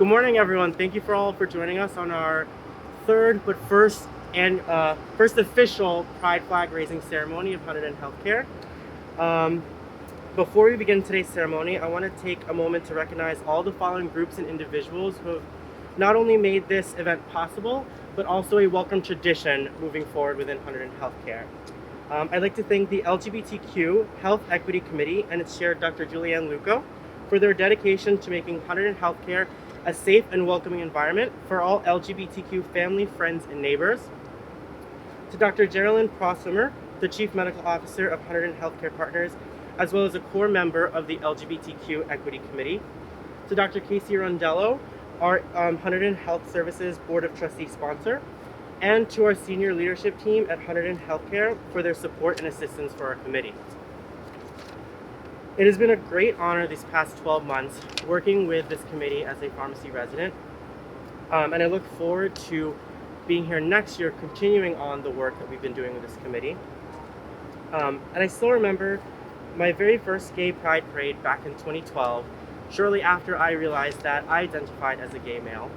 Good morning, everyone. Thank you for all for joining us on our third but first official Pride flag raising ceremony of Hunterdon Healthcare. Before we begin today's ceremony, I want to take a moment to recognize all the following groups and individuals who have not only made this event possible, but also a welcome tradition moving forward within Hunterdon Healthcare. I'd like to thank the Lgbtq Health Equity Committee and its chair, Dr. Julianne Luco, for their dedication to making Hunterdon Healthcare a safe and welcoming environment for all LGBTQ family, friends, and neighbors. To Dr. Geraldine Proswimmer, the Chief Medical Officer of Hunterdon Healthcare Partners, as well as a core member of the LGBTQ Equity Committee. To Dr. Casey Rondello, our Hunterdon Health Services Board of Trustees sponsor, and to our senior leadership team at Hunterdon Healthcare for their support and assistance for our committee. It has been a great honor these past 12 months working with this committee as a pharmacy resident, and I look forward to being here next year continuing on the work that we've been doing with this committee. And I still remember my very first gay pride parade back in 2012, shortly after I realized that I identified as a gay male,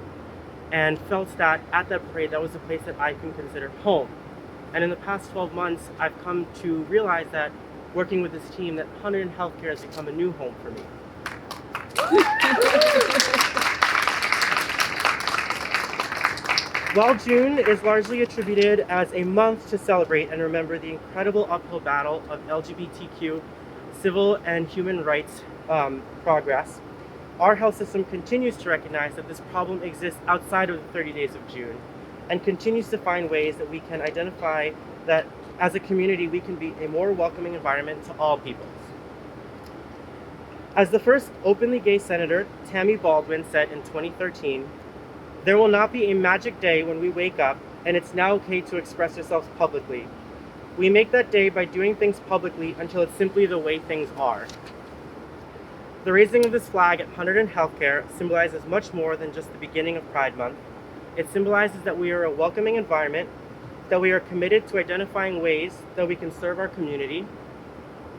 and felt that at that parade that was a place that I can consider home. And in the past 12 months, I've come to realize that working with this team, that Hunterdon Healthcare has become a new home for me. While June is largely attributed as a month to celebrate and remember the incredible uphill battle of LGBTQ civil and human rights progress, our health system continues to recognize that this problem exists outside of the 30 days of June and continues to find ways that we can identify that as a community we can be a more welcoming environment to all peoples. As the first openly gay senator, Tammy Baldwin, said in 2013, "There will not be a magic day when we wake up and it's now okay to express ourselves publicly. We make that day by doing things publicly until it's simply the way things are." The raising of this flag at Hunterdon Healthcare symbolizes much more than just the beginning of Pride Month. It symbolizes that we are a welcoming environment, that we are committed to identifying ways that we can serve our community,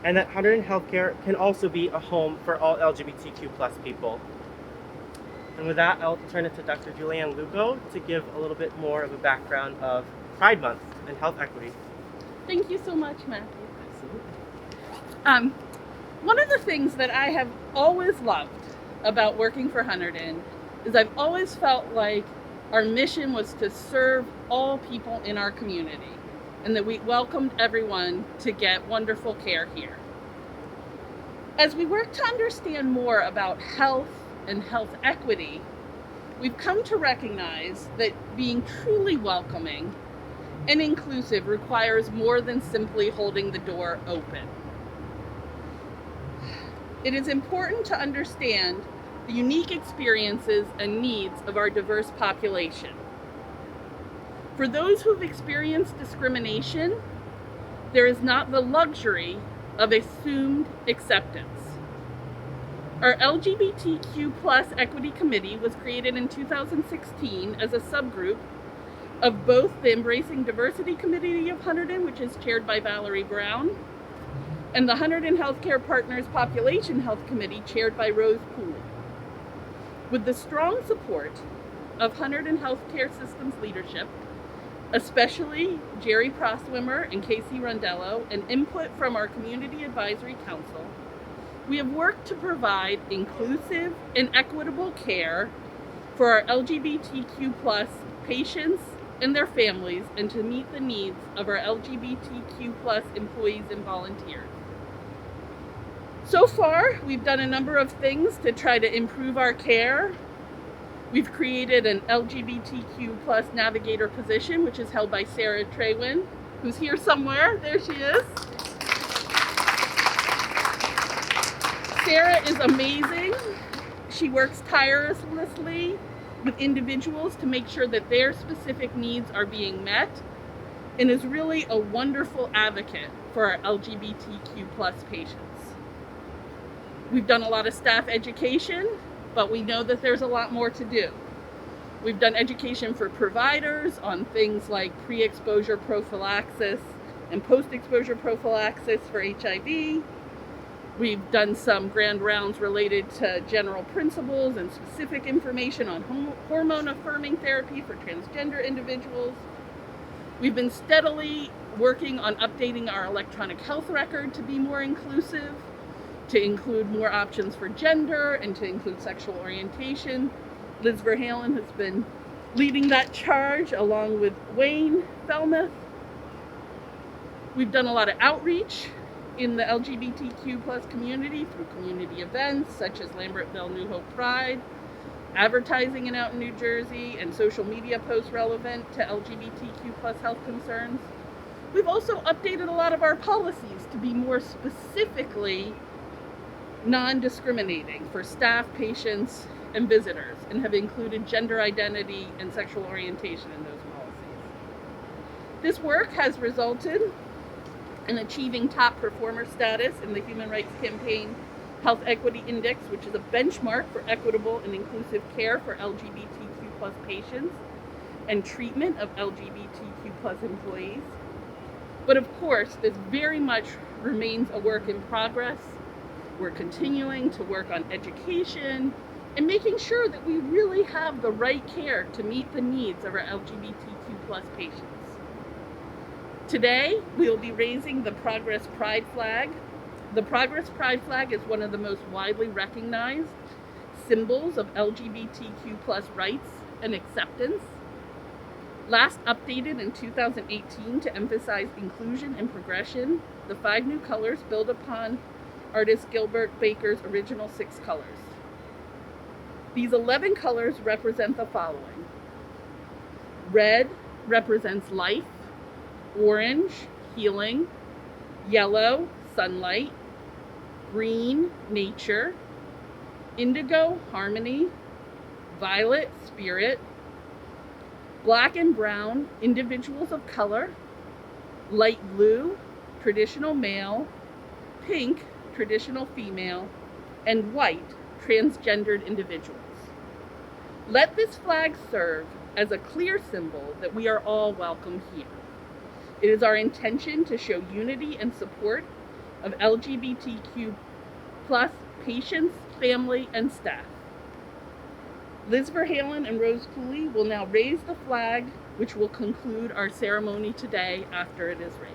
and that Hunterdon Healthcare can also be a home for all LGBTQ plus people. And with that, I'll turn it to Dr. Julianne Luco to give a little bit more of a background of Pride Month and health equity. Thank you so much, Matthew. Absolutely. One of the things that I have always loved about working for Hunterdon is I've always felt like our mission was to serve all people in our community and that we welcomed everyone to get wonderful care here. As we work to understand more about health and health equity, we've come to recognize that being truly welcoming and inclusive requires more than simply holding the door open. It is important to understand the unique experiences and needs of our diverse population. For those who've experienced discrimination, there is not the luxury of assumed acceptance. Our LGBTQ plus Equity Committee was created in 2016 as a subgroup of both the Embracing Diversity Committee of Hunterdon, which is chaired by Valerie Brown, and the Hunterdon Healthcare Partners Population Health Committee, chaired by Rose Poole. With the strong support of Hunterdon Healthcare Systems leadership, especially Jerry Proswimmer and Casey Rondello, and input from our Community Advisory Council, we have worked to provide inclusive and equitable care for our LGBTQ plus patients and their families, and to meet the needs of our LGBTQ plus employees and volunteers. So far, we've done a number of things to try to improve our care. We've created an LGBTQ plus Navigator Position, which is held by Sarah Traywin, who's here somewhere. There she is. Sarah is amazing. She works tirelessly with individuals to make sure that their specific needs are being met, and is really a wonderful advocate for our LGBTQ plus patients. We've done a lot of staff education, but we know that there's a lot more to do. We've done education for providers on things like pre-exposure prophylaxis and post-exposure prophylaxis for HIV. We've done some grand rounds related to general principles and specific information on hormone-affirming therapy for transgender individuals. We've been steadily working on updating our electronic health record to be more inclusive, to include more options for gender, and to include sexual orientation. Liz Verhalen has been leading that charge along with Wayne Felmuth. We've done a lot of outreach in the LGBTQ plus community through community events such as Lambertville New Hope Pride, advertising in Out in New Jersey, and social media posts relevant to LGBTQ plus health concerns. We've also updated a lot of our policies to be more specifically non-discriminating for staff, patients, and visitors, and have included gender identity and sexual orientation in those policies. This work has resulted in achieving top performer status in the Human Rights Campaign Health Equity Index, which is a benchmark for equitable and inclusive care for LGBTQ plus patients and treatment of LGBTQ plus employees. But of course, this very much remains a work in progress. We're continuing to work on education and making sure that we really have the right care to meet the needs of our LGBTQ plus patients. Today, we will be raising the Progress Pride flag. The Progress Pride flag is one of the most widely recognized symbols of LGBTQ plus rights and acceptance. Last updated in 2018 to emphasize inclusion and progression, the 5 new colors build upon artist Gilbert Baker's original 6 colors. These 11 colors represent the following. Red represents life, orange, healing, yellow, sunlight, green, nature, indigo, harmony, violet, spirit, black and brown, individuals of color, light blue, traditional male, pink, traditional female, and white, transgendered individuals. Let this flag serve as a clear symbol that we are all welcome here. It is our intention to show unity and support of LGBTQ plus patients, family, and staff. Liz Verhalen and Rose Cooley will now raise the flag, which will conclude our ceremony today after it is raised.